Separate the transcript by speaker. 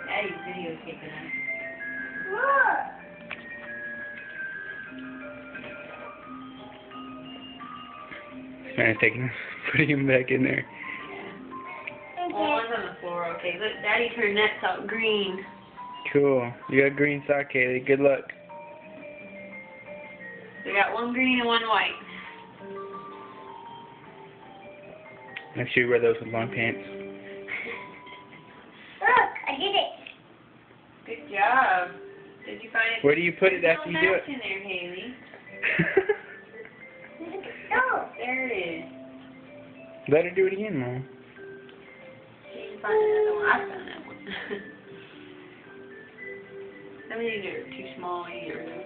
Speaker 1: Daddy's videotaping us.
Speaker 2: Man, taking him, putting him back in there.
Speaker 1: Yeah. Well, one's on the floor. Okay, look, Daddy turned nets out green.
Speaker 2: Cool. You got green sock, Kaylee. Good luck.
Speaker 1: We got one green and one white.
Speaker 2: Make sure you wear those with long pants.
Speaker 3: Look, I did it.
Speaker 1: Good job. Did you find it?
Speaker 2: Where do you put it after you do it?
Speaker 1: There's no match in there, Haley.
Speaker 3: Oh.
Speaker 1: There it is.
Speaker 2: Let her do it again, Mom.
Speaker 1: You can find another one. I found that one. Some of these are too small either.